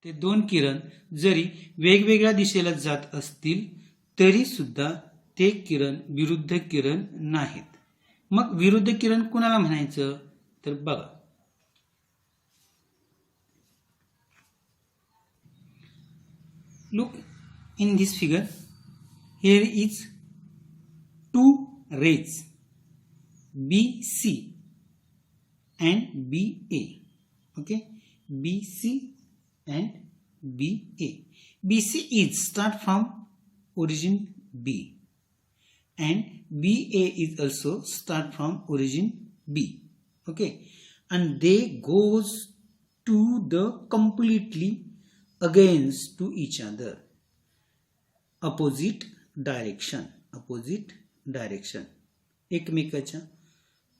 ते दोन किरण जरी वेगवेगळ्या दिशेला जात असतील तरी सुद्धा ते किरण विरुद्ध किरण नाहीत. मग विरुद्ध किरण कुणाला म्हणायचं तर बघा, look in this figure. Here is two rays BC and BA. Okay, BC and BA. BC is start from origin B and BA is also start from origin B. Okay, and they goes to the completely against to each other, opposite direction. एकमेकाच्या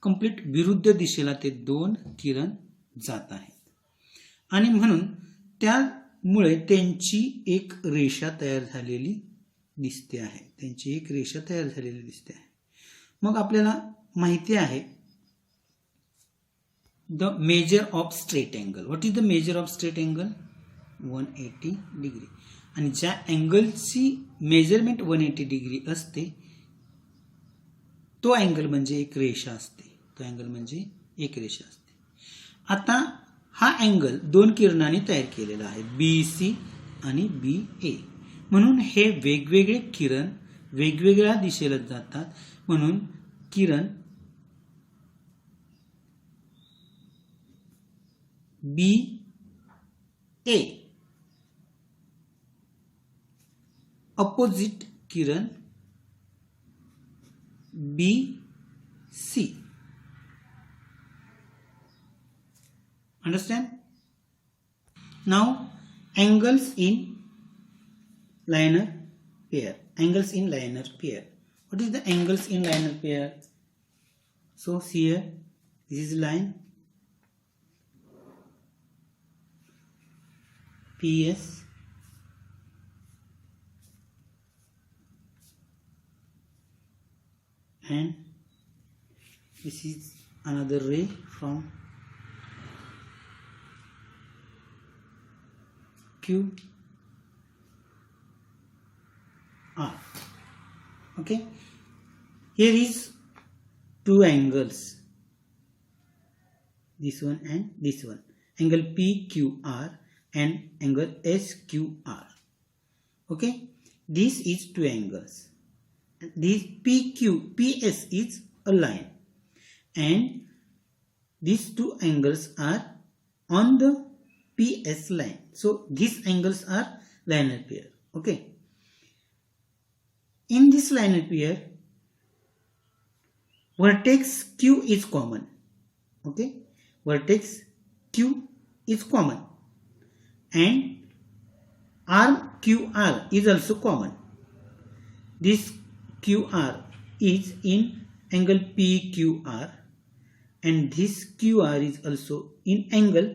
complete विरुद्ध दिशेला ते दोन किरण जात आहेत आणि म्हणून त्यामुळे त्यांची एक रेषा तयार झालेली दिसते आहे. मग आपल्याला माहिती आहे the measure of straight angle. What is the measure of straight angle? 180 degree. आणि ज्या अँगलची मेजरमेंट 180 डिग्री असते तो अँगल म्हणजे एक रेषा असते. आता हा अँगल दोन किरणांनी तयार केलेला आहे, BC आणि BA. म्हणून हे वेगवेगळे किरण वेगवेगळ्या दिशेला जातात. म्हणून किरण BA opposite kiran BC. Understand? Now angles in linear pair. What is the angles in linear pair? So here this is line PS and this is another ray from QR. Okay, here is two angles, this one and this one, angle PQR and angle SQR. Okay, this is two angles. This PS is a line and these two angles are on the PS line. So these angles are linear pair. Okay, in this linear pair vertex Q is common. Okay, vertex Q is common and arm QR is also common. This QR is in angle PQR and this QR is also in angle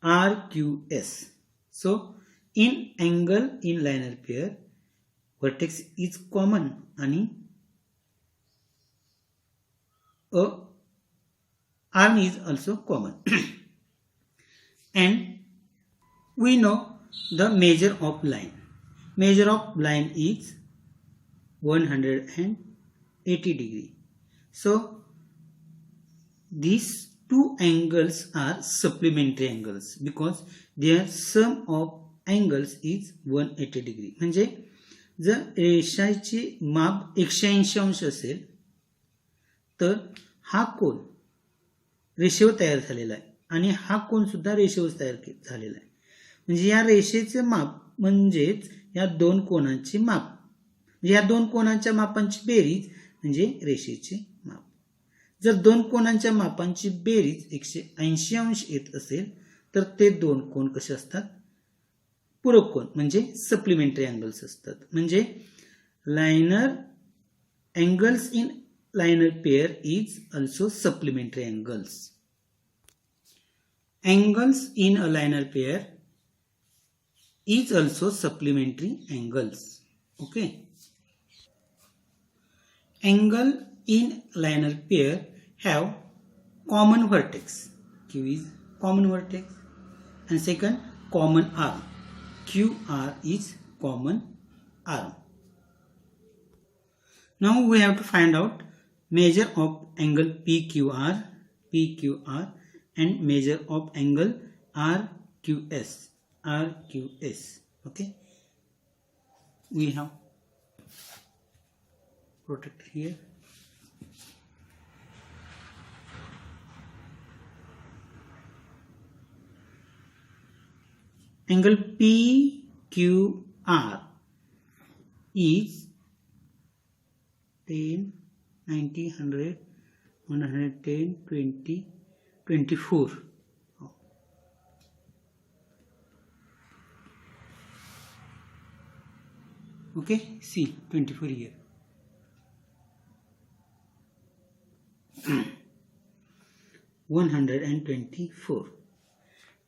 RQS. So in angle in linear pair vertex is common and arm is also common. And we know the measure of line. Measure of line is 180 degree. So these two angles are supplementary angles because their sum of angles is 180 degree. म्हणजे जर रेषाचे माप 180 अंश असेल तर हा कोन रेषेवर तयार झालेला आहे आणि हा कोन सुद्धा रेषेवर तयार झालेला आहे. म्हणजे या रेषेचे माप म्हणजेच या दोन कोनांचे माप, म्हणजे या दोन कोनांच्या मापांची बेरीज म्हणजे रेषेचे माप. जर दोन कोनांच्या मापांची बेरीज 180 अंश येत असेल तर ते दोन कोन कसे असतात? पूरक कोन म्हणजे सप्लिमेंटरी अँगल्स असतात. म्हणजे liner angles in liner pair is also supplementary angles. Angles in a linear pair is also supplementary angles. Okay. Angle in linear pair have common vertex. Q is common vertex and second common arm. QR is common arm. Now we have to find out measure of angle PQR and measure of angle RQS. Okay, we have protractor here. Angle PQR is 10, 90, 100, 110, 20, 24. Okay, see 24 here. One 124.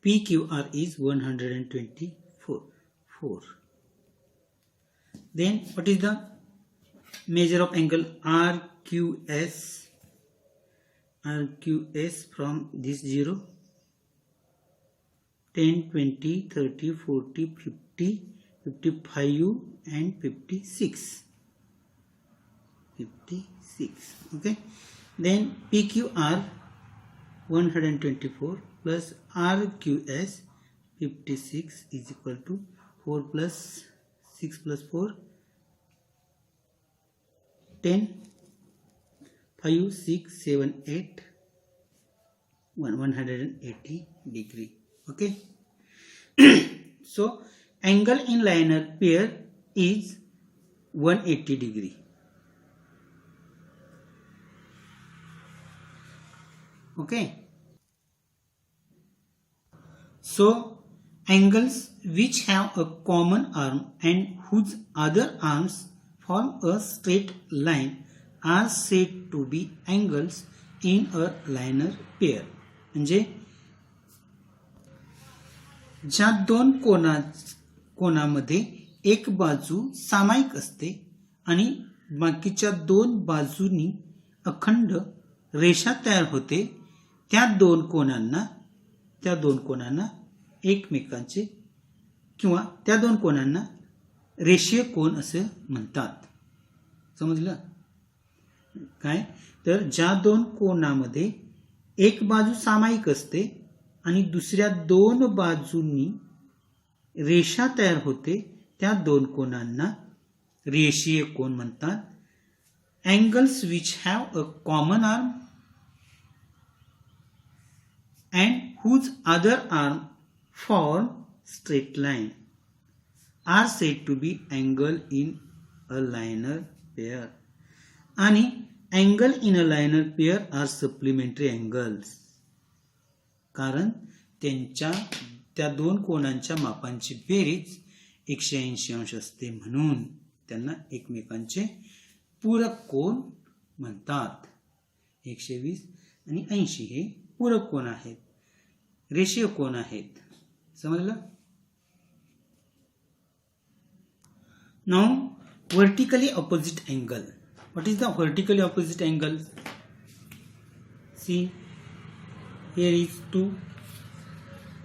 PQR is 124. Then what is the measure of angle RQS? RQS from this 0, 10, 20, 30, 40, 50, 55 and 56. Okay. Then PQR 124 plus RQS 56 is equal to 4 plus 6 plus 4 10 5 6 7 8 180 degree. Okay. So angle in linear pair is 180 degree. Okay. So angles which have a common arm and whose other arms form a straight line are said to be angles in a linear pair. म्हणजे ज्या दोन कोणामध्ये एक बाजू सामायिक असते आणि बाकीच्या दोन बाजूंनी अखंड रेषा तयार होते, त्या दोन कोणांना एकमेकांचे किंवा त्या दोन कोणांना रेषीय कोन असे म्हणतात. समजलं काय? तर ज्या दोन कोणामध्ये एक बाजू सामायिक असते आणि दुसऱ्या दोन बाजूंनी रेषा तयार होते, त्या दोन कोणांना रेषीय कोन म्हणतात. Angles which have a common arm and whose other arm form straight line are said to be angle in a linear pair. आणि angle in a linear pair are supplementary angles. कारण त्या दोन कोणांच्या मापांची बेरीज 180 अंश असते, म्हणून त्यांना एकमेकांचे पूरक कोन म्हणतात. 120 आणि 80 हे पूरक कोन आहेत, रेषीय कोन आहेत. समजलं? Now vertically opposite angle. What is the vertically opposite angle? See, here is two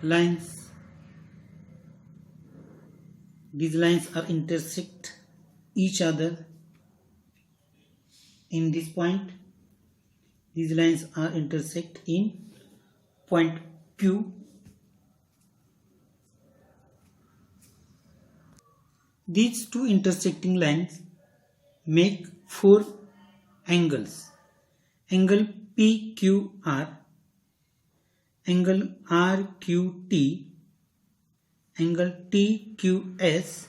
lines. These lines are intersect each other in this point. These lines are intersect in point Q. These two intersecting lines make four angles: angle PQR, angle RQT, angle TQS,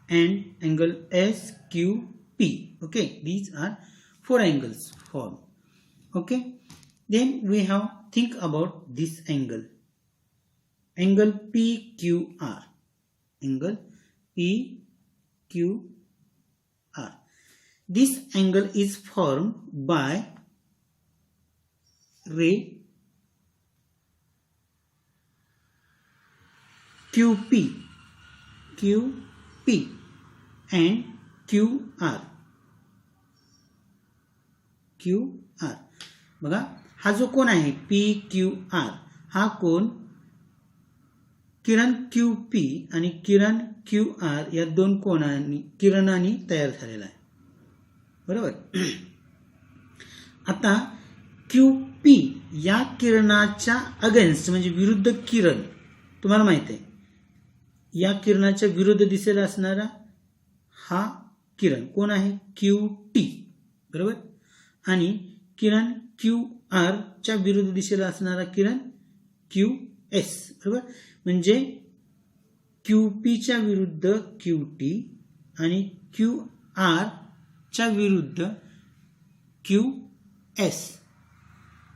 and angle SQP. Okay, these are four angles formed. Okay, then we have think about this angle PQR. Angle PQR. This angle is formed by ray QP and QR. बघा, हा जो कोन आहे PQR, हा कोन किरण QP आणि किरण QR या दोन किरणांनी तयार झालेला आहे. बरोबर. आता QP या किरणाच्या अगेन्स्ट म्हणजे विरुद्ध किरण, तुम्हाला माहिती आहे या किरणाच्या विरुद्ध दिशेला असणारा हा किरण कोण आहे? QT. बरोबर. आणि किरण QR च्या विरुद्ध दिशेला असणारा किरण QS. बरोबर. म्हणजे QP च्या विरुद्ध QT आणि QR च्या विरुद्ध QS.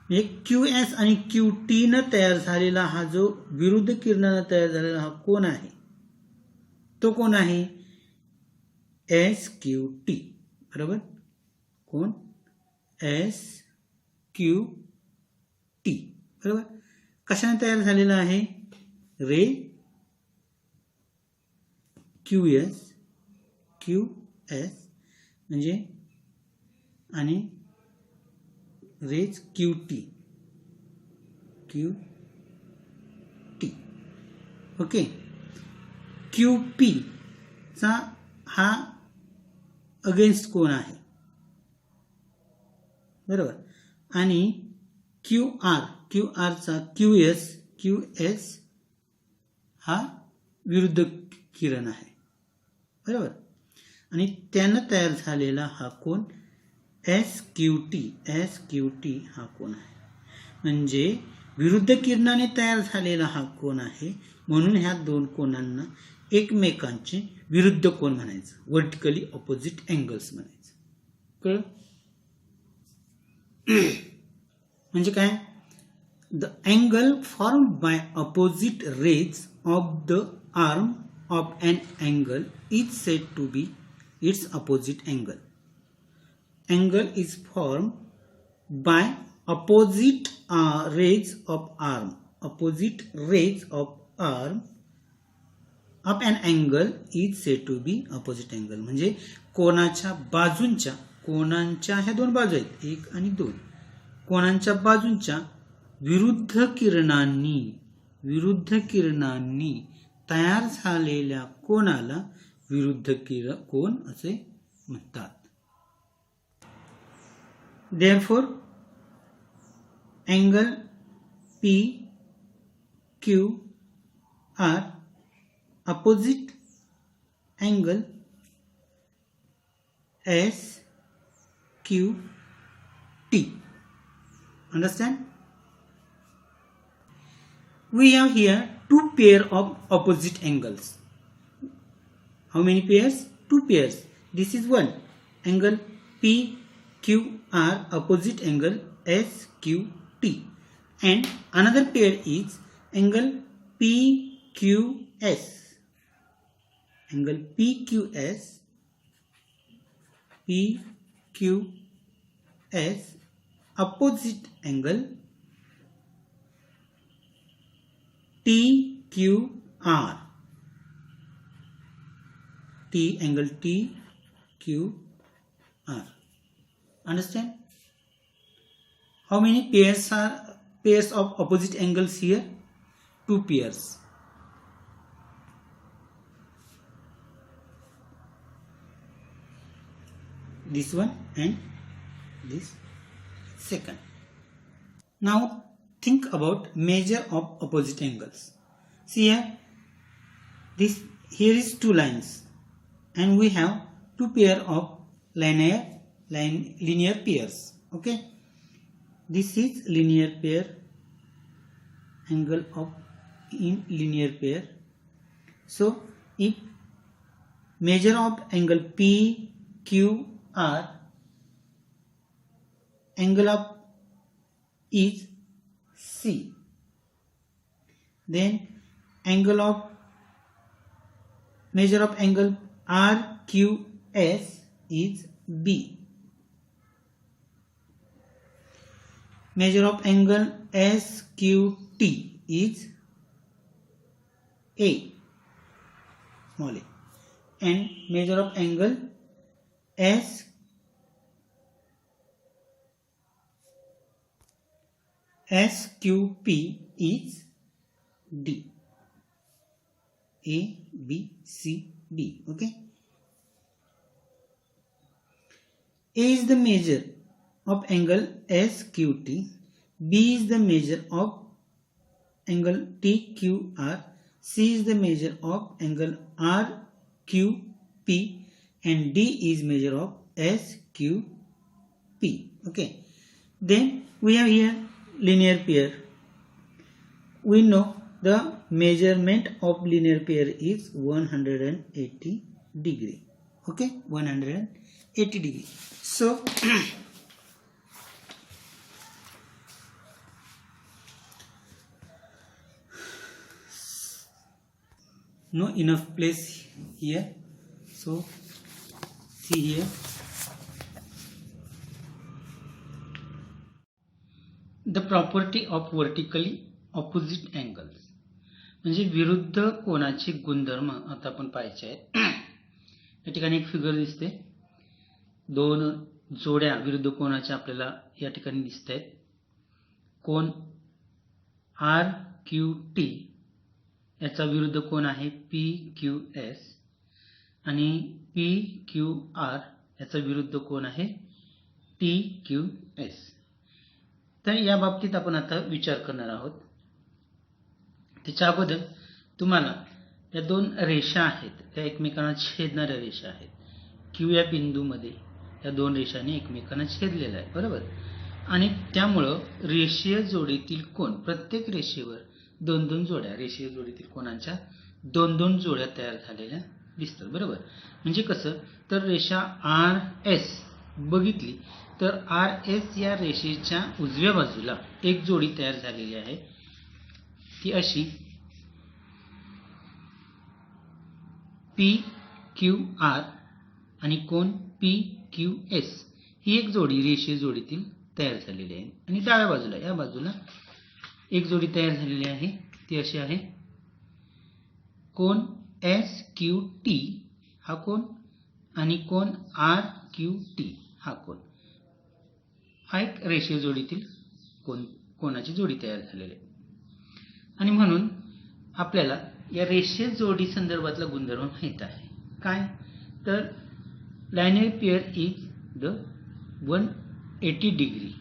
म्हणजे QS आणि QT न तयार झालेला हा जो विरुद्ध किरणाने तयार झालेला हा कोण आहे? तो कोण आहे? SQT. बरोबर. कोण? SQT. बरोबर. कशाने तयार झालेला आहे? रे QS म्हणजे आणि रेज QT. ओके. QP चा हा अगेन्स्ट कोण आहे? बरोबर. आणि QR चा QS हा विरुद्ध किरण आहे. बरोबर. आणि त्यानं तयार झालेला हा कोण? SQT हा कोण आहे? म्हणजे विरुद्ध किरणाने तयार झालेला हा कोण आहे, म्हणून ह्या दोन कोणांना एकमेकांचे विरुद्ध कोण म्हणायचं, वर्टिकली ऑपोजिट अँगल्स म्हणायचं. कळलं? म्हणजे काय? The angle formed by opposite rays of the arm of an angle is said to be its opposite angle. Angle is formed by opposite rays of arm. Opposite rays of arm of an angle is said to be opposite angle. म्हणजे कोणाच्या ह्या दोन बाजू आहेत, एक आणि दोन. कोणाच्या बाजूंच्या विरुद्ध किरणांनी तयार झालेल्या कोणाला विरुद्ध कोण असे म्हणतात. Therefore, angle PQR opposite angle SQT. Understand? We have here two pair of opposite angles. How many pairs? Two pairs. This is one angle PQR opposite angle SQT, and another pair is angle PQS. Angle PQS opposite angle TQR. Angle TQR. Understand? How many pairs of opposite angles here? Two pairs. This one and this second. Now think about measure of opposite angles. See here is two lines, and we have two pair of linear pairs. Okay, this is linear pair, angle of in linear pair. So if measure of angle PQR, angle of is C, then measure of angle RQS is B. Measure of angle SQT is A, small a, and measure of angle SQP is D. A, B, C, D. Okay. A is the measure of angle SQT. B is the measure of angle TQR. C is the measure of angle RQP, and D is measure of SQP. Okay. Then we have here linear pair. We know the measurement of linear pair is 180 degree. Okay, 180 degree. So no enough place here. So see here. The property of vertically opposite angles. म्हणजे विरुद्ध कोनाचे गुणधर्म आता आपण पाहायचे आहेत. या ठिकाणी एक फिगर दिसते. दोन जोड्या विरुद्ध कोनाच्या आपल्याला या ठिकाणी दिसत आहेत. कोन RQT याचा विरुद्ध कोन आहे PQS आणि PQR याचा विरुद्ध कोन आहे TQS. तर या बाबतीत आपण आता विचार करणार आहोत. त्याच्या अगोदर तुम्हाला या दोन रेषा आहेत, त्या एकमेकांना छेदणाऱ्या रेषा आहेत. Q या बिंदूमध्ये या दोन रेषांनी एकमेकांना छेदलेला आहे, बरोबर. आणि त्यामुळं रेषीय जोडीतील कोन, प्रत्येक रेषेवर दोन दोन जोड्या, रेषीय जोडीतील कोनांच्या दोन दोन जोड्या तयार झालेल्या दिसतात, बरोबर. म्हणजे कसं, तर रेषा RS बघितली तर RS या रेषेच्या उजव्या बाजूला एक जोडी तयार झालेली आहे. ती अशी PQR आणि कोन PQS ही एक जोडी रेषीय जोडीतील तयार झालेली आहे. आणि डाव्या बाजूला, या बाजूला एक जोडी तयार झालेली आहे. ती अशी आहे कोन SQT हा कोन आणि कोन RQT हा कोन. हा एक रेषीय जोडीतील कोनाची जोडी तयार झालेली आहे. आणि म्हणून आपल्याला या रेषीय जोडी संदर्भातला गुणधर्म माहित आहे. काय, तर linear pair is the 180 degree.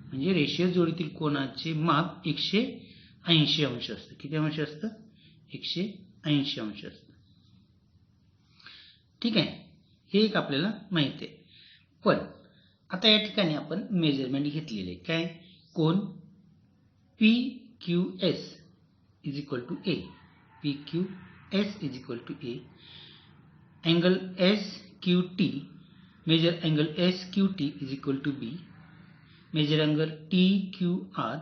म्हणजे रेषीय जोडीतील कोनाचे माप 180 अंश असतं. किती अंश असतं? 180 अंश असतं. ठीक आहे, हे एक आपल्याला माहिती आहे. पण आता या ठिकाणी आपण मेजरमेंट घेतलेले. काय, कोन PQS is equal to A, PQS is equal to A, angle SQT, measure angle SQT is equal to B, measure angle TQR,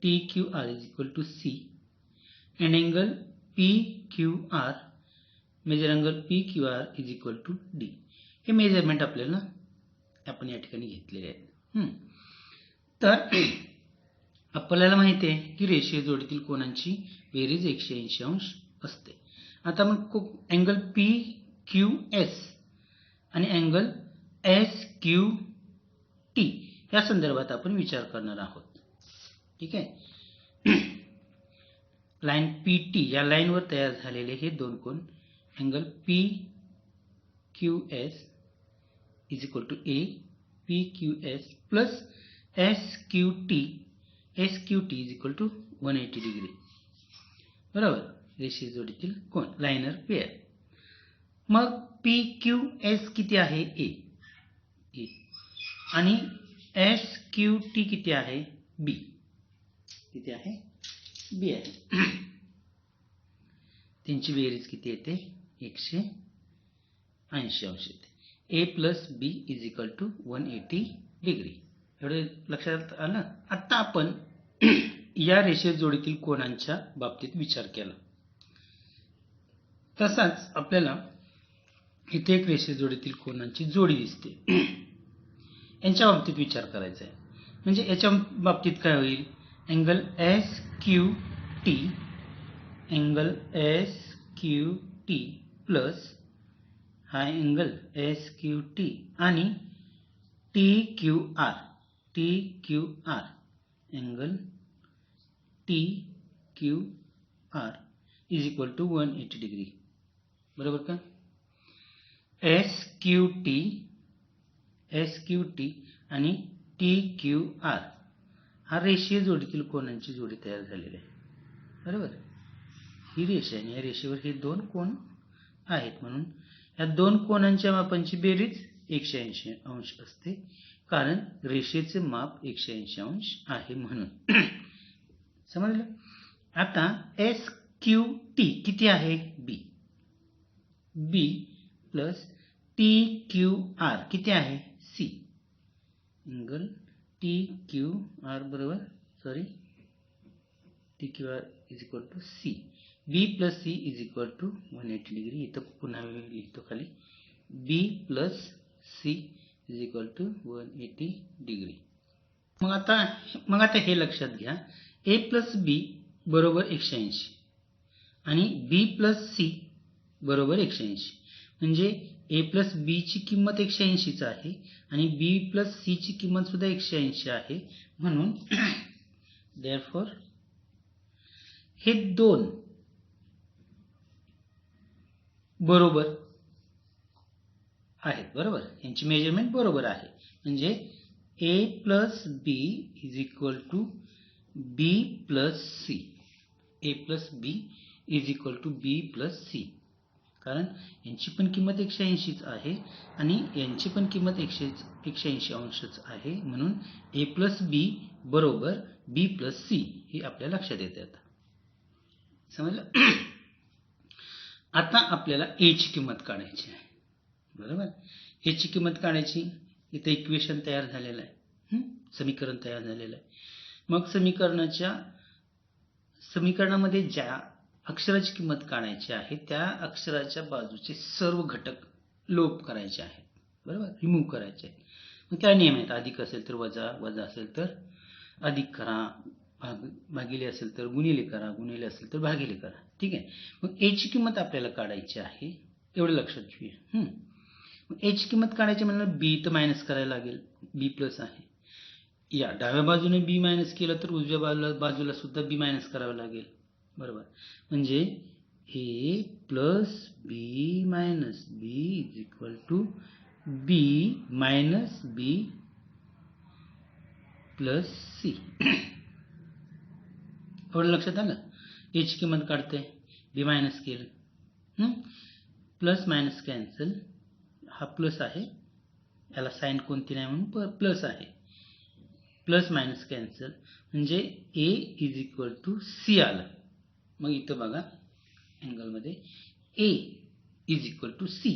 TQR is equal to C, and angle PQR, measure angle PQR is equal to D. हे measurement आपल्याला आपण या ठिकाणी घेतलेले आहेत. तर आपल्याला माहिती आहे की रेषीय जोडीतील कोनांची बेरीज 180 अंश असते. आता आपण अँगल PQS आणि अँगल SQT या संदर्भात आपण विचार करणार आहोत. ठीक आहे, लाईन PT या लाईनवर तयार झालेले हे दोन कोन angle PQS is equal to A, PQS plus SQT, SQT is equal to 180 degree, बरोबर. रेषीय जोडीतील कोन, लाइनर पेअर. मग PQS किती आहे? A. आणि SQT किती आहे? B. किती आहे? B आहे. त्यांची बेरीज किती येते? 180 अंश येते. A plus B is equal to 180 degree. एवढे लक्षात आलं. आता आपण या रेषीय जोडीतील कोनांच्या बाबतीत विचार केला. तसाच आपल्याला इथे एक रेषीय जोडीतील कोनांची जोडी दिसते. यांच्या बाबतीत विचार करायचा आहे. म्हणजे याच्या बाबतीत काय होईल? Angle SQT, angle SQT plus हा अँगल SQT आणि TQR, angle TQR is equal to 180 degree. बरोबर का? SQT आणि TQR हा रेषीय जोडीतील कोनांची जोडी तयार झालेली आहे. बरोबर? ही रेषा आणि या रेषेवर हे दोन कोन आहेत, म्हणून या दोन कोनांच्या मापांची बेरीज 180 अंश असते, कारण रेषेचे माप 180 अंश आहे म्हणून. समजलं? आता SQT किती आहे? B प्लस TQR किती आहे? C. एंगल TQR बरोबर TQR is equal to C. B plus C is equal to 180 degree. इथं पुन्हा लिहितो खाली B plus C is equal to 180 degree. मग आता हे लक्षात घ्या, A प्लस B बरोबर 180 आणि B प्लस C बरोबर 180. म्हणजे A प्लस B ची किंमत 180 आहे आणि B प्लस C ची किंमत सुद्धा 180 आहे, म्हणून therefore हे दोन बरोबर आहेत. बरोबर, यांची मेजरमेंट बरोबर आहे. म्हणजे A plus B is equal to B plus C. A plus B is equal to B plus C. कारण यांची पण किंमत 180 आहे आणि यांची पण किंमत 180 अंशच आहे, म्हणून A प्लस B बरोबर B प्लस C हे आपल्या लक्षात येते. आता समजलं? आता आपल्याला A ची किंमत काढायची आहे. बरोबर, A ची किंमत काढायची. इथे इक्वेशन तयार झालेलं आहे, समीकरण तयार झालेलं आहे. मग समीकरणामध्ये ज्या अक्षराची किंमत काढायची आहे त्या अक्षराच्या बाजूचे सर्व घटक लोप करायचे आहेत. बरोबर, रिमूव्ह करायचे आहेत. मग काय नियम आहेत? अधिक असेल तर वजा, वजा असेल तर अधिक करा, भागिले असेल तर गुणिले करा, गुणिले असेल तर भागिले करा. ठीक आहे. मग A ची किंमत आपल्याला काढायची आहे, एवढं लक्षात घेऊया. मग A ची किंमत काढायची म्हणलं B तर मायनस करायला लागेल, B प्लस आहे. या डाव्या बाजूने B मायनस केलं तर उजव्या बाजूला सुद्धा B मायनस करावं लागेल. बरोबर, म्हणजे A plus B minus B is equal to B minus B plus C. एवढं लक्षात आलं? A ची किंमत काढते, B मायनस केलं, प्लस मायनस कॅन्सल, हा प्लस आहे, याला साईन कोणती नाही म्हणून प्लस आहे, प्लस मायनस कॅन्सल, म्हणजे A is equal to C आलं. मग इथं बघा अँगलमध्ये A is equal to C,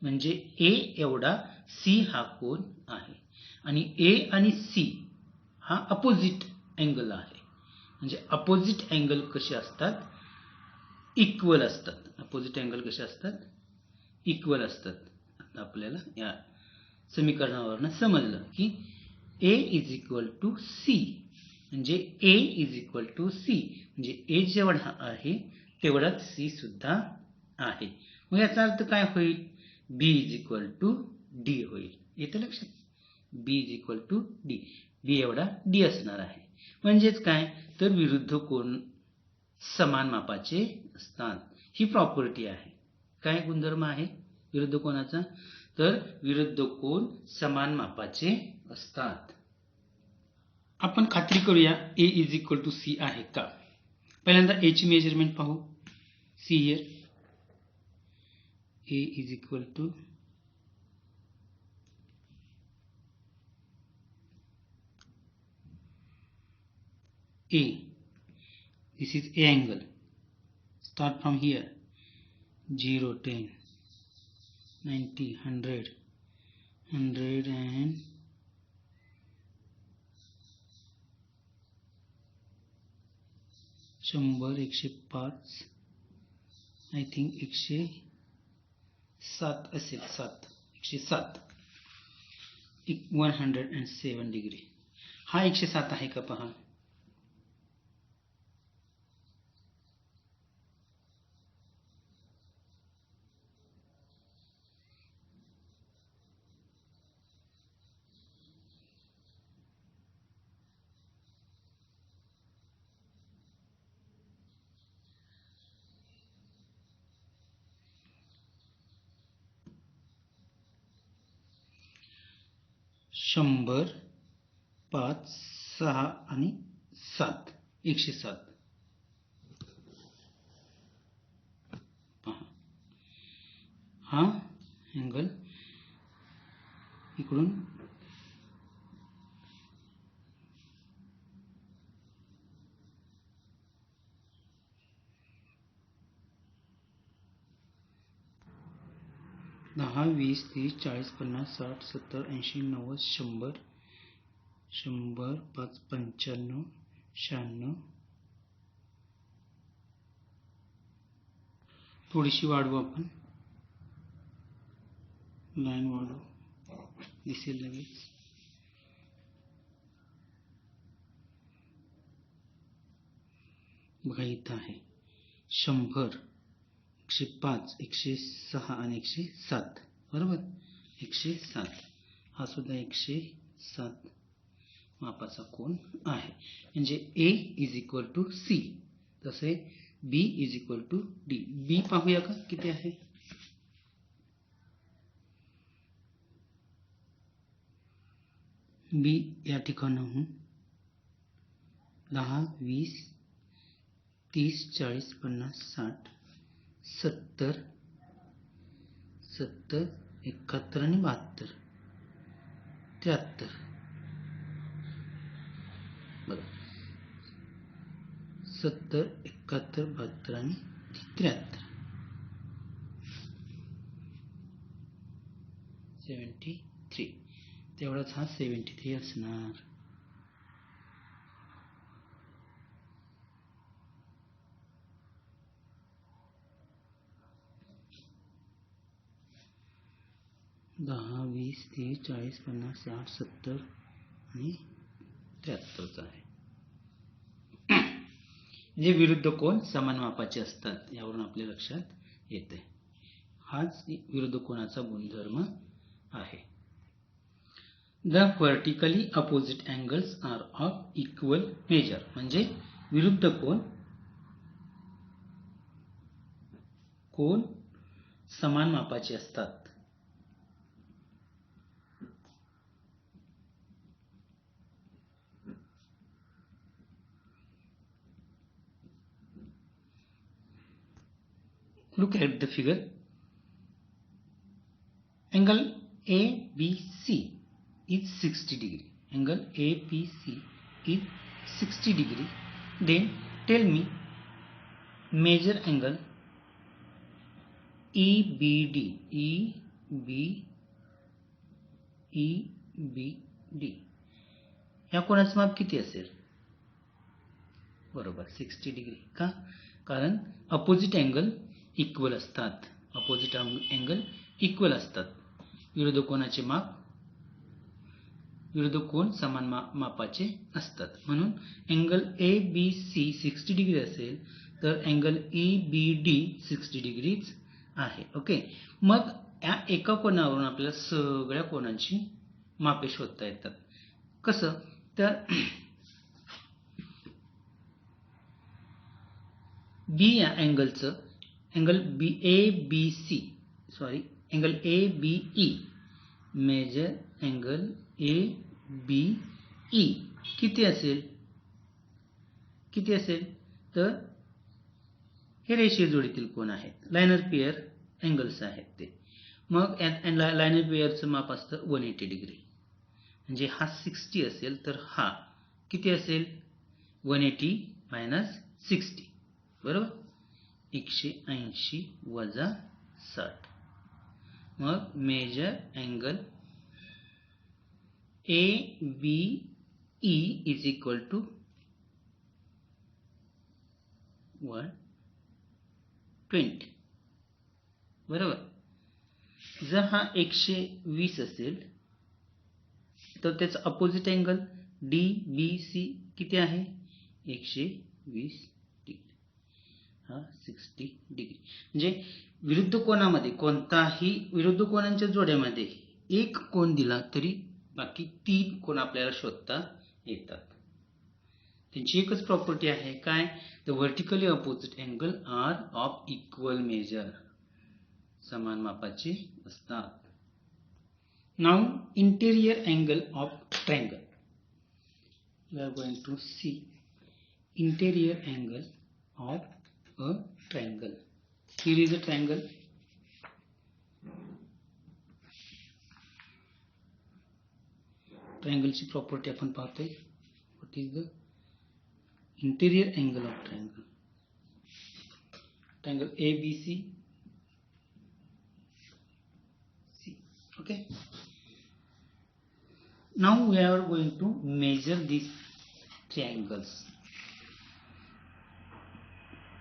म्हणजे A एवढा C हा कोन आहे आणि A आणि C हा अपोजिट अँगल आहे. म्हणजे अपोजिट अँगल कसे असतात? इक्वल असतात. अपोजिट अँगल कसे असतात? इक्वल असतात. आता आपल्याला या समीकरणावरून समजलं की A is equal to C, म्हणजे A is equal to C, म्हणजे A जेवढा आहे तेवढाच C सुद्धा आहे. मग याचा अर्थ काय होईल? B is equal to D होईल. येतं लक्षात? B is equal to D. B एवढा D असणार आहे. म्हणजेच काय? तर विरुद्ध कोन समान मापाचे असतात. ही प्रॉपर्टी आहे. काय गुणधर्म आहे विरुद्ध कोनाचा? तर विरुद्ध कोन समान मापाचे असतात. आपण खात्री करूया A is equal to C आहे का? पहिल्यांदा A ची मेजरमेंट पाहू. See here A is equal to A. This is A angle. Start from here. 0, 10, 90, 100, 100 and 100, 105, I think 107 असेल, 107, 107 डिग्री. हा 107 आहे का पहा. 100, 5, 6 आणि 7, 107. पहा, हा अँगल इकडून दहा, 20, 30, 40, 50, 60, 70, 80, 90, 100, 100, 5, 95, 96. थोडीशी वाढवू आपण, लाईन वाढवू, दिसेल लगेच. बघा इथं आहे 100, 105, 106 आणि 107. बरोबर, 107. हा सुद्धा 107 मापाचा कोन आहे. म्हणजे A is equal to C, तसे B is equal to D. B पाहूया का किती आहे. B या ठिकाणाहून 10, 20, 30, 40, 50, 60, 70, 71 आणि 72, 73. बघा 70, 71, 72 आणि 73. 73. तेवढाच हा 73 असणार. दहा, 20, 30, 40, 50, 60, 70 आणि 73 आहे. म्हणजे विरुद्ध कोन समान मापाचे असतात, यावरून आपल्या लक्षात येते. हाच विरुद्ध कोनाचा गुणधर्म आहे. The vertically opposite angles are of equal measure. म्हणजे विरुद्ध कोन समान मापाचे असतात. Look at the figure. Angle ABC is 60 degree. Angle ABC is 60 degree. Then tell me measure angle EBD. EBD या कोणाचं माप किती असेल. बरोबर 60 डिग्री. का? कारण अपोजिट अँगल इक्वल असतात. अपोजिट अँगल इक्वल असतात. विरुद्ध कोन समान मापाचे असतात. म्हणून अँगल ABC 60 डिग्री असेल तर अँगल EBD 60 डिग्रीच आहे. ओके. मग या एका कोनावरून आपल्याला सगळ्या कोनांची मापे शोधता येतात. कसं? तर B या अँगलचं angle ABE measure angle ABE किती असेल तर हे रेषीय जोडीतील कोन आहेत. लायनर पेअर अँगल्स आहेत ते. मग लायनर पेअरचं माप असतं 180 डिग्री. म्हणजे हा 60 असेल तर हा किती असेल 180 मायनस 60. बरोबर 180 वजा 60. मग measure angle ABE is equal to 120. बरोबर. जर हा 120 असेल तर त्याचा अपोजिट अँगल DBC किती आहे 120 डिग्री. हा 60 डिग्री. म्हणजे विरुद्ध कोनांच्या जोड्यामध्ये एक कोन दिला तरी बाकी 3 कोन आपल्याला शोधता येतात. त्यांची एकच प्रॉपर्टी आहे. काय? The vertically opposite angle are of equal measure. समान मापाचे असतात. Now interior angle of triangle. We are going to see interior angle of a triangle. Here is a triangle. Triangleची property आपण पाहतोय. What is the interior angle of triangle? Triangle ABC. Okay. Now we are going to measure these triangles.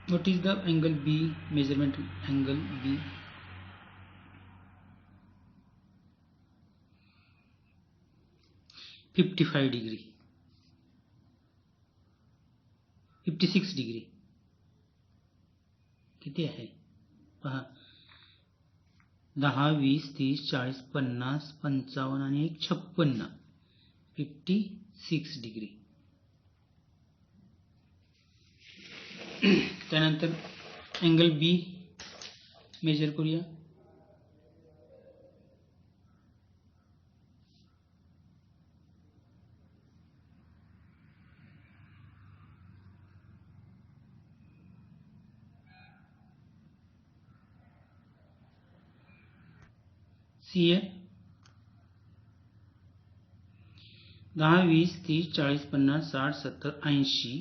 What is the angle B? Measurement angle B. $55 degree. 56 degree. किती आहे पहा 10, 20, 30, 40, 50, 55 आणि 56. 56 degree. त्यानंतर angle बी major करूया. C आहे 10, 20, 30, 40, 50, 60, 70, 80,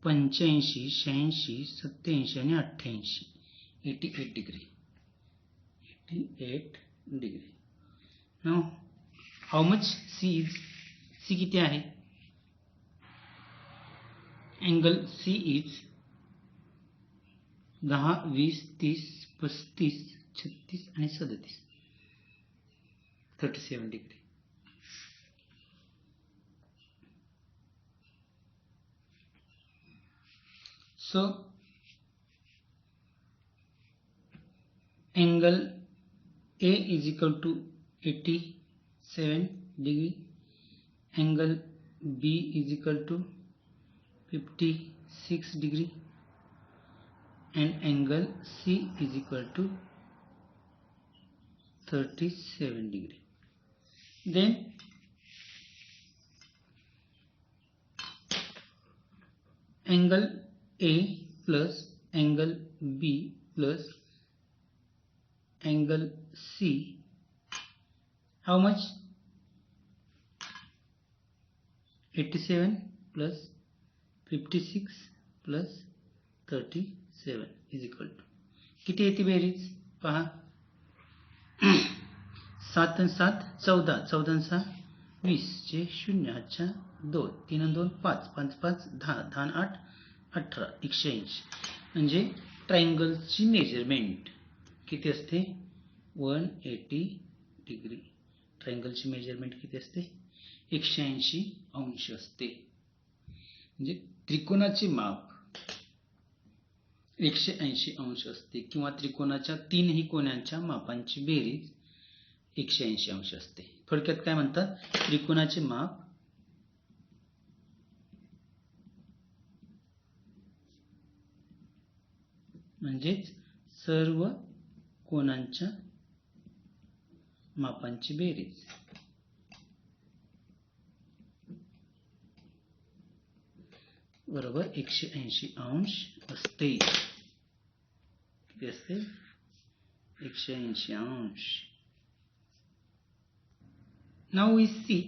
85, 86, 87 आणि 88. 88 degree. 88 degree. Now how much C is? सी किती आहे? अँगल सी इज 10, 20, 30, 35, 36 आणि 37. 37 degree. So angle A is equal to 87 degree. Angle B is equal to 56 degree. And angle C is equal to 37 degree. Then angle A plus angle B plus angle C, how much? 87 plus 56 plus 37 is equal to किती येते बेरीज पहा. 7 आणि 7 14, 14 आणि 6 20 चे 0 अच्छा 2 3 आणि 2 5 5 5 10 10 आणि 8 18 180. म्हणजे ट्रायंगलची मेजरमेंट किती असते? 180 डिग्री. ट्रायंगलची मेजरमेंट किती असते? 180 अंश असते. म्हणजे त्रिकोणाचे माप 180 अंश असते किंवा त्रिकोणाच्या तीनही कोणांच्या मापांची बेरीज 180 अंश असते. थोडक्यात काय म्हणतात? त्रिकोणाचे माप म्हणजेच सर्व कोणांच्या मापांची बेरीज. बरोबर 180 अंश असते. किती असते? 180 अंश. Now we see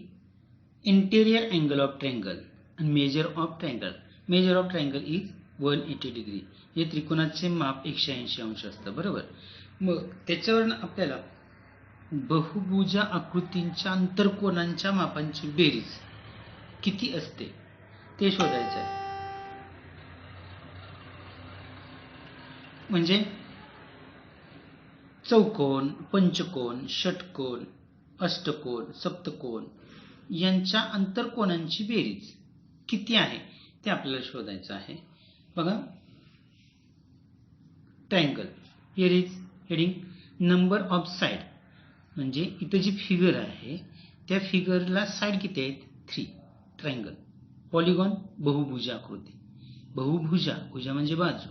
interior angle of triangle and measure of triangle. Measure of triangle is 180 degree. हे त्रिकोणाचे माप 180 अंश असतं. बरोबर. मग त्याच्यावरून आपल्याला बहुभुज आकृतींच्या आंतरकोनांच्या मापांची बेरीज किती असते ते शोधायचं आहे. म्हणजे चौकोन, पंचकोन, षटकोन, अष्टकोन, सप्तकोन यांच्या आंतरकोनांची बेरीज किती आहे ते आपल्याला शोधायचं आहे. बघा triangle. Here is heading number of side. म्हणजे इथं जी फिगर आहे त्या फिगरला साइड किती आहेत? 3. ट्रायंगल. पॉलिगॉन बहुभुज आकृती. बहुभुजा, भुजा म्हणजे बाजू,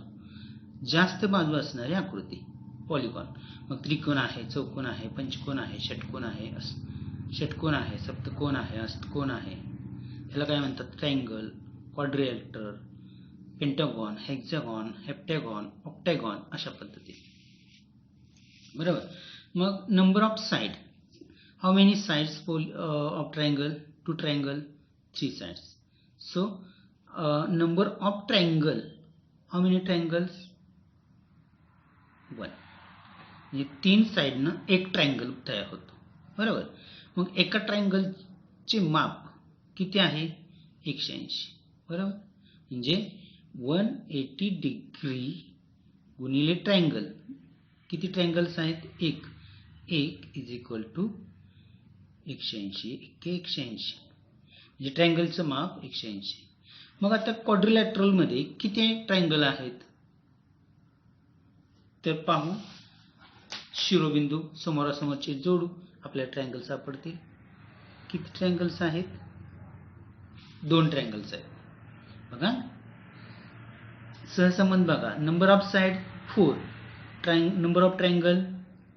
जास्त बाजू असणारी आकृती पॉलिगॉन. मग त्रिकोण आहे, चौकोन आहे, पंचकोन आहे, षटकोन आहे, षटकोन आहे, सप्तकोन आहे, अष्टकोन आहे, ह्याला काय म्हणतात? Triangle, quadrilateral, pentagon, hexagon, heptagon, octagon अशा पद्धतीने. बरोबर. मग number of side, how many sides of triangle? 2 triangle, 3 sides. So number of triangle, how many triangles? 1. म्हणजे 3 साइडनं एक ट्रायंगल तयार होतो. बरोबर. मग एका ट्रायंगलचे माप किती आहे? 180. बरोबर. म्हणजे 180 डिग्री गुणिले ट्रायंगल. किती ट्रायंगल्स आहेत? एक इज इक्वल टू 180. 180 म्हणजे ट्रायंगलचं माप 180. मग आता क्वाड्रिलॅटरल मध्ये किती ट्रायंगल आहेत? तर पाहू, शिरोबिंदू समोरासमोरचे जोडू, आपल्याला ट्रायंगल सापडतील. किती ट्रायंगल्स आहेत? 2 ट्रायंगल्स आहेत. बघा सहसंबंध बघा. Number of side 4, number of triangle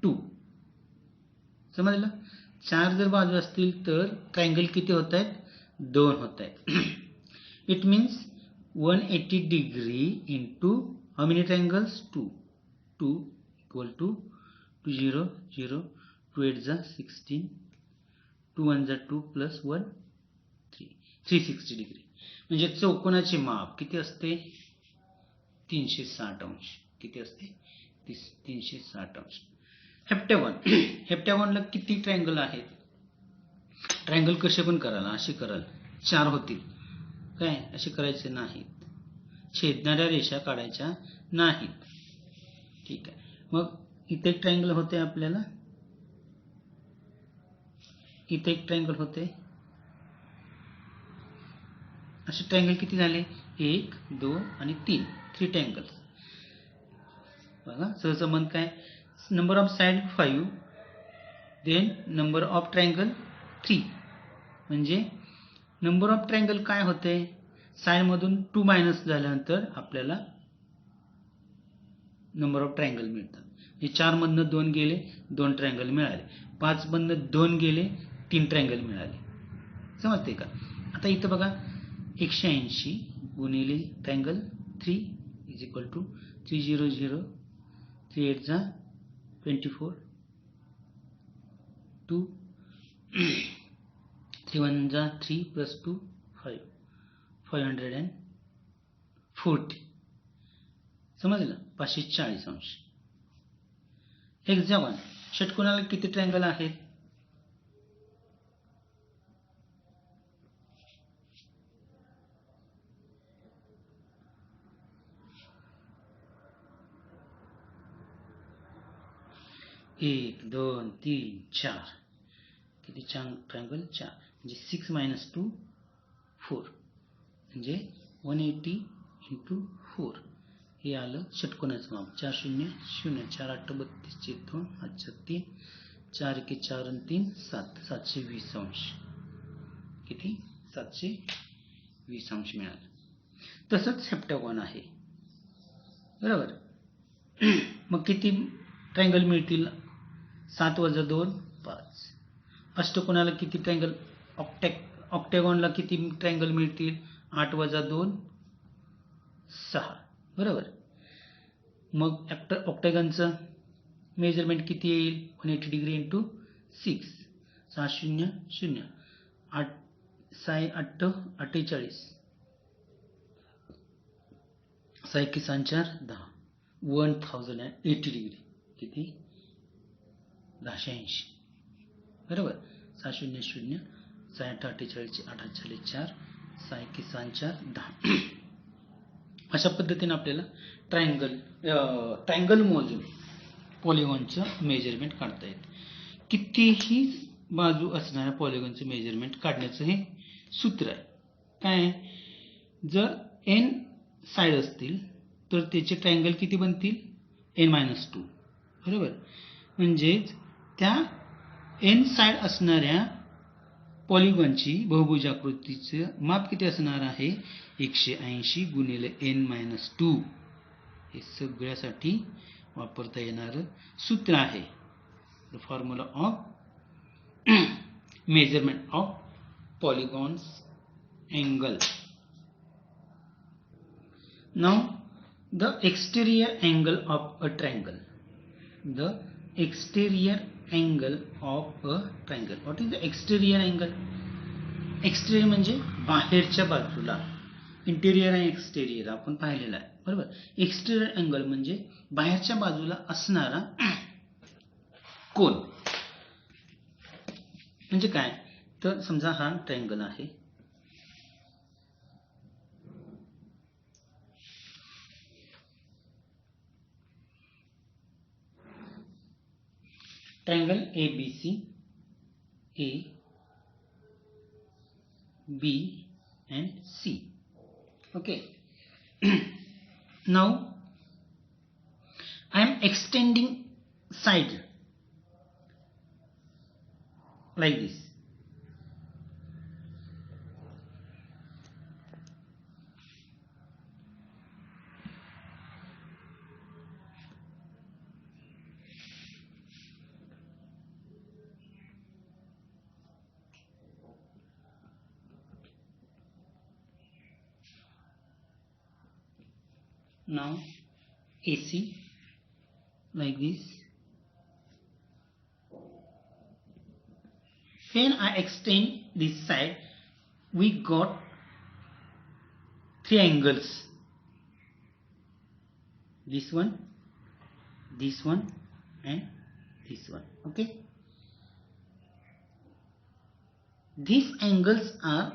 2. समजलं? 4 जर बाजू असतील तर ट्रायंगल किती होत आहेत? 2 होत आहेत. It means 180 degree into how many triangles? 2 equal to 2 0 0, 2 8 जा 16, 2 1 जा 2 प्लस 1 3, 360 डिग्री. म्हणजे चौकोनाचे माप किती असते? 360 अंश. किती असते? 360 अंश. हेप्टॅगॉन, हेप्टॅगॉनला किती ट्रायंगल आहेत? ट्रायंगल कसे पण कराल, असे कराल 4 होतील काय? असे करायचे नाहीत, छेदणाऱ्या रेषा काढायच्या नाहीत. ठीक आहे. मग इथे एक ट्रायंगल होते आपल्याला, इथे एक ट्रायंगल होते. असे ट्रायंगल किती झाले? 1 2 आणि 3 ट्रायंगल्स. बघा सहसंबंध काय? Number of side 5, then number of triangle 3. म्हणजे नंबर ऑफ ट्रायंगल काय होते? साइडमधून 2 मायनस झाल्यानंतर आपल्याला नंबर ऑफ ट्रायंगल मिळतात. म्हणजे 4 मधनं 2 गेले, 2 ट्रायंगल मिळाले. 5 मधनं 2 गेले, 3 ट्रायंगल मिळाले. समजते का? आता इथं बघा 180 गुणिले ट्रायंगल 3 इज इक्वल टू 3 0 0, 3 8 जा 24, 2 3 1 जा 3 प्लस 2 5, 540. समजलं? 540 अंश. हेक्झागॉन, षटकोनाला किती ट्रायंगल आहेत? एक 2 3 4. किती ट्रायंगल? 4. म्हणजे 6 - 2 4, म्हणजे 180 इंटू 4 हे आलं षटकोनाचं माप. 4 0 0, 4 8 32, 2 5 3, 4 1 4 आणि 3 7, 720 अंश. किती? 720 अंश मिळालं. तसंच हेप्टॅगॉन आहे. बरोबर. मग किती ट्रायंगल मिळतील? 7 वजा 2 5. अष्टकोनाला किती ट्रायंगल? ऑक्टॅगॉनला किती ट्रायंगल मिळतील? 8 वजा 2 6. बरोबर. मग ऑक्टॅगॉनचं मेजरमेंट किती येईल? 180 डिग्री इंटू 6, 6 0 0, 8 6 8 48, 6 1 4 10, 1080 डिग्री. किती? 1080. बरोबर. 6 0 0, 6 8 48, 8 4 4, 6 1 4 10. अशा पद्धतीने आपल्याला ट्रायंगल मोजून पॉलिगॉनचं मेजरमेंट काढता येते. कितीही बाजू असणाऱ्या पॉलिगॉनचं मेजरमेंट काढण्याचं हे सूत्र आहे. काय? जर n साइड असतील तर त्याचे ट्रायंगल किती बनतील? n-2. बरोबर. म्हणजेच त्या n साइड असणाऱ्या पॉलिगॉनची बहुभुजाकृतीचं माप किती असणार आहे? 180 गुणिले n-2. हे सगळ्यासाठी वापरता येणारं सूत्र आहे. The formula of measurement of polygons angle. Now the exterior angle of a triangle. The exterior angle of a triangle. What is the exterior angle? Exterior म्हणजे बाहेरच्या बाजूला. इंटेरियर आणि एक्सटेरियर आपण पाहिलेला आहे बरोबर. एक्सटेरियर अँगल म्हणजे बाहेरच्या बाजूला असणारा कोन. म्हणजे काय तर समजा हा ट्रायंगल आहे. Triangle ABC, A, B and C. Okay. Now I am extending side like this. Now AC like this. When I extend this side, we got three angles. This one, and this one. Okay. These angles are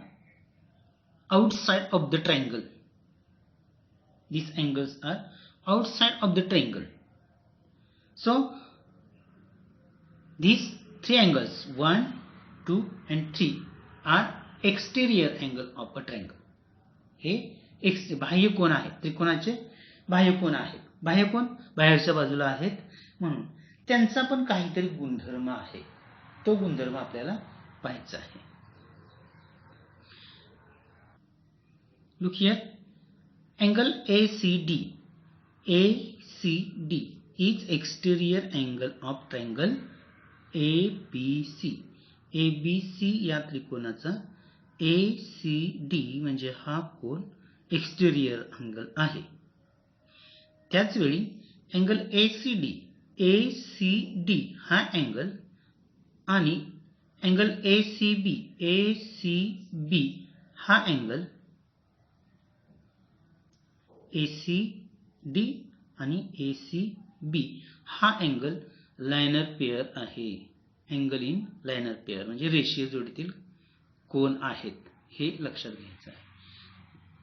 outside of the triangle. These angles are outside of the triangle. So these three angles 1, 2 and 3 are exterior angle of a triangle. हे बाह्य कोन आहेत. त्रिकोणाचे बाह्य कोन आहेत. बाह्य कोन बाहेरच्या बाजूला आहेत म्हणून त्यांचा पण काहीतरी गुणधर्म आहे. तो गुणधर्म आपल्याला पाहायचा आहे. Look here. Angle ACD is exterior angle of triangle ABC. ABC या त्रिकोणाचा ACD म्हणजे हा कोन एक्सटेरियर अँगल आहे. त्याच वेळी अँगल ACD हा अँगल आणि अँगल ACB हा अँगल ACD आणि ACB हा अँगल लायनर पेअर आहे. अँगल इन लायनर पेअर म्हणजे रेषीय जोडीतील कोन आहेत हे लक्षात घ्यायचं आहे.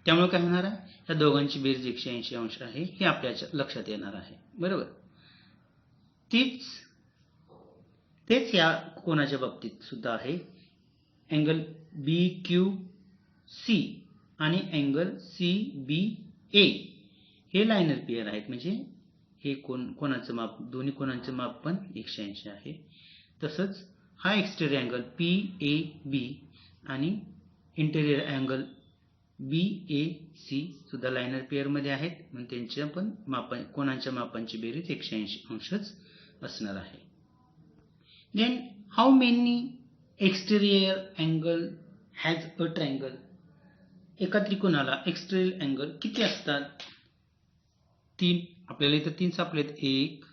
त्यामुळे काय होणार आहे या दोघांची बेरीज 180 अंश आहे हे आपल्या लक्षात येणार आहे बरोबर. तेच या कोनाच्या बाबतीत सुद्धा आहे. अँगल BQC आणि अँगल CBA हे लायनर पेअर आहेत. म्हणजे हे कोनाचं माप दोन्ही कोनांचं माप पण 180 आहे. तसंच हा एक्सटेरियर अँगल PAB आणि इंटेरियर अँगल BAC सुद्धा लायनर पेअर मध्ये आहेत. म्हणून त्यांच्या पण कोनांच्या मापांची बेरीज 180 अंशच असणार आहे. Then how many exterior angle has a triangle. एका त्रिकोणाला एक्सटेरियर अँगल किती असतात? 3. आपल्याला इथं 3 सापडलेत. 1,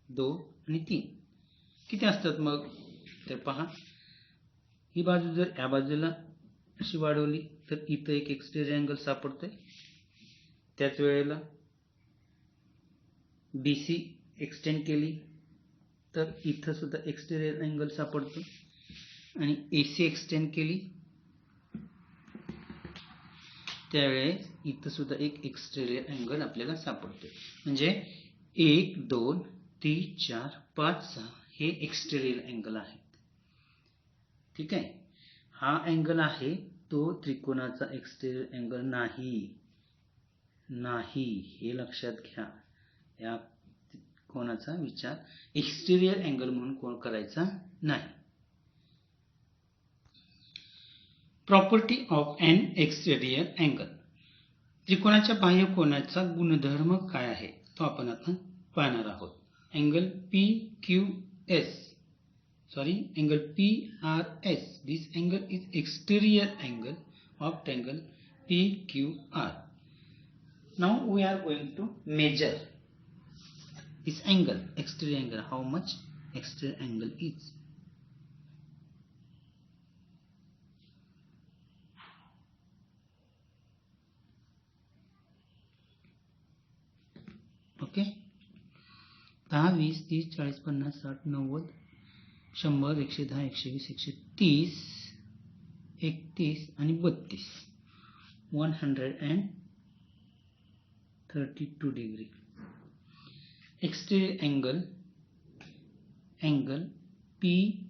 2 आणि 3. किती असतात मग तर पहा. ही बाजू जर या बाजूला अशी वाढवली तर इथं एक एक्सटेरियर अँगल सापडतोय. त्याच वेळेला BC एक्सटेंड केली तर इथं सुद्धा एक्सटेरियर अँगल सापडतो आणि AC एक्सटेंड केली त्यावेळेस इथं सुद्धा एक एक्सटेरियर अँगल आपल्याला सापडतो. म्हणजे 1, 2, 3, 4, 5, 6 हे एक्सटेरियर अँगल आहेत. ठीक आहे. हा अँगल आहे तो त्रिकोणाचा एक्सटेरियर अँगल नाही हे लक्षात घ्या. या कोणाचा विचार एक्सटेरियर अँगल म्हणून कोण करायचा नाही. Property of an exterior angle. त्रिकोणाच्या बाह्य कोनाचा गुणधर्म काय आहे तो आपण आता पाहणार आहोत. Angle PQS angle PRS. This angle is exterior angle of triangle PQR. Now we are going to measure this angle, exterior angle, how much exterior angle is. Okay, 10, 20, 30, 40, 50, 60, 90, 100, 110, 120, 130, 31 आणि 32, 132 degree. Exterior angle PRS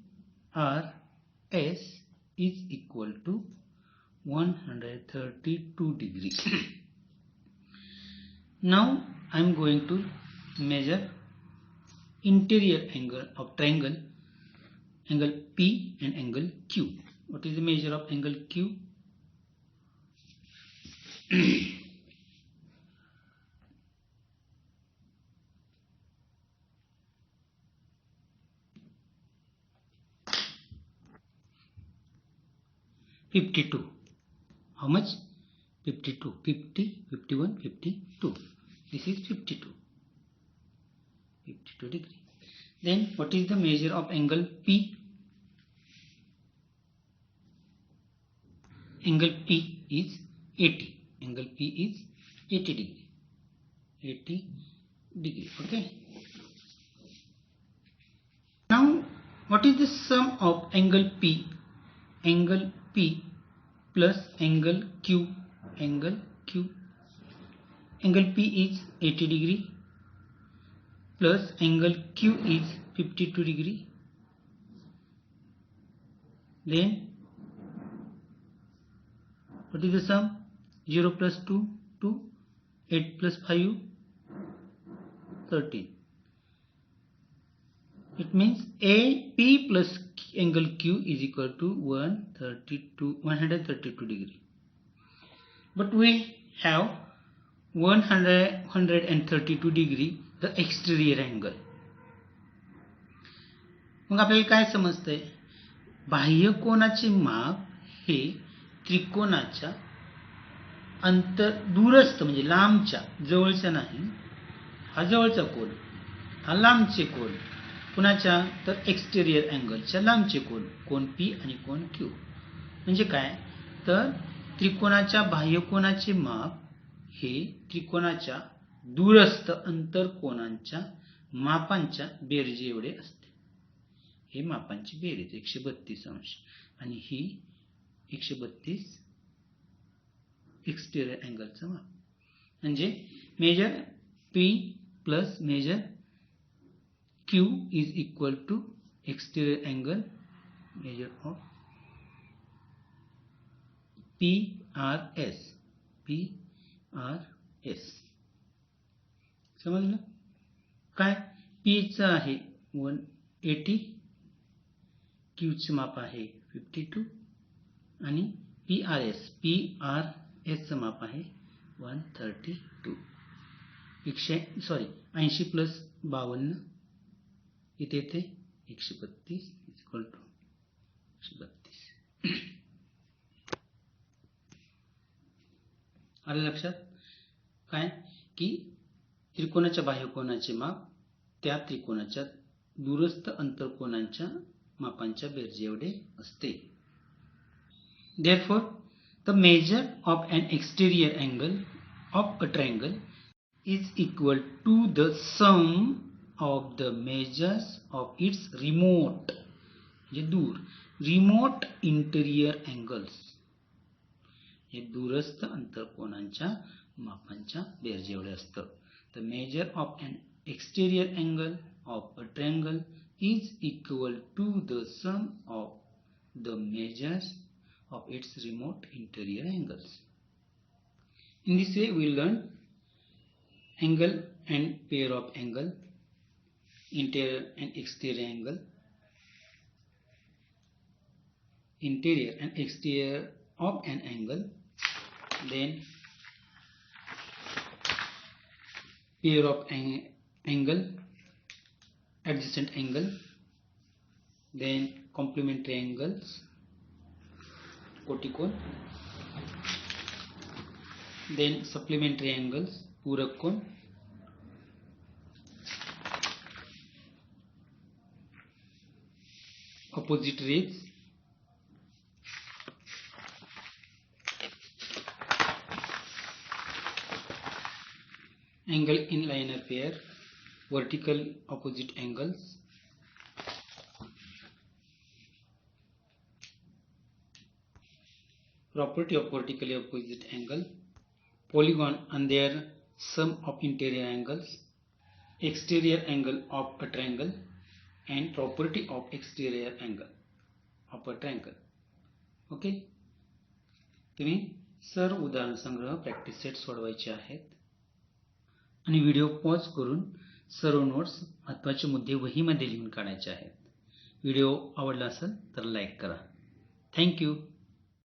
is equal to 132 degree. Now I am going to measure interior angle of triangle, angle P and angle Q. What is the measure of angle Q? $52. How much? 52. 50, 51, 52. This is 52. 52 degree. Then what is the measure of angle P? Angle P is 80. Angle P is 80 degree. 80 degree. Okay. Now what is the sum of angle P? Angle P plus angle Q. Angle Q. Angle P is 80 degree plus angle Q is 52 degree. Then what is the sum? 0 plus 2, 2, 8 plus 5, 13. It means AP plus angle Q is equal to 132 degree. But we have 132 degree the exterior angle. मग आपल्याला काय समजतंय? बाह्य कोनाचे माप हे त्रिकोणाच्या अंतर दूरस्थ म्हणजे लांबच्या, जवळच्या नाही. हा जवळचा कोन, हा लांबचे कोन. कुणाच्या? तर एक्सटेरियर अँगलच्या लांबचे कोन, कोन P आणि कोन Q. म्हणजे काय? तर त्रिकोणाच्या बाह्य कोनाचे माप हे त्रिकोणाच्या दूरस्थ अंतर कोनांच्या मापांच्या बेरजे एवढे असते. हे मापांची बेरीज 132 अंश आणि ही 132 एक्सटेरियर अँगलचं माप. म्हणजे measure P plus measure Q is equal to exterior angle measure of PRS. PRS समजलं काय? P चं आहे 180, Q चं माप आहे 52 आणि PRS चं माप आहे 132. 80 प्लस 52 इथे येते 132 इक्वल टू 132. आलं लक्षात? काय की त्रिकोणाच्या बाह्य कोनाचे माप त्या त्रिकोणाच्या दूरस्थ अंतरकोनांच्या मापांच्या बेरजे एवढे असते. Therefore, the measure of an exterior angle of a triangle is equal to the sum of the measures of its remote, म्हणजे दूर, remote interior angles, हे दूरस्थ अंतरकोनांच्या मापांच्या बेरजे एवढे असतं. The measure of an exterior angle of a triangle is equal to the sum of the measures of its remote interior angles. In this way we learn angle and pair of angle, interior and exterior angle, interior and exterior of an angle, then pair of angle, adjacent angle, then complementary angles, कोटिकोण, then supplementary angles, पूरक कोण, opposite rays, angle in linear pair, vertical opposite angles, property of vertically opposite angle, polygon and their sum of interior angles, exterior angle of a triangle, and property of exterior angle of a triangle. Okay, तुम्ही सर्व उदाहरण संग्रह practice set सोडवायचे आहेत आणि video pause करून सर्व notes महत्त्वाचे मुद्दे वहीमध्ये लिहून काढायचे आहेत. व्हिडिओ आवडला असेल तर लाईक करा. थँक्यू.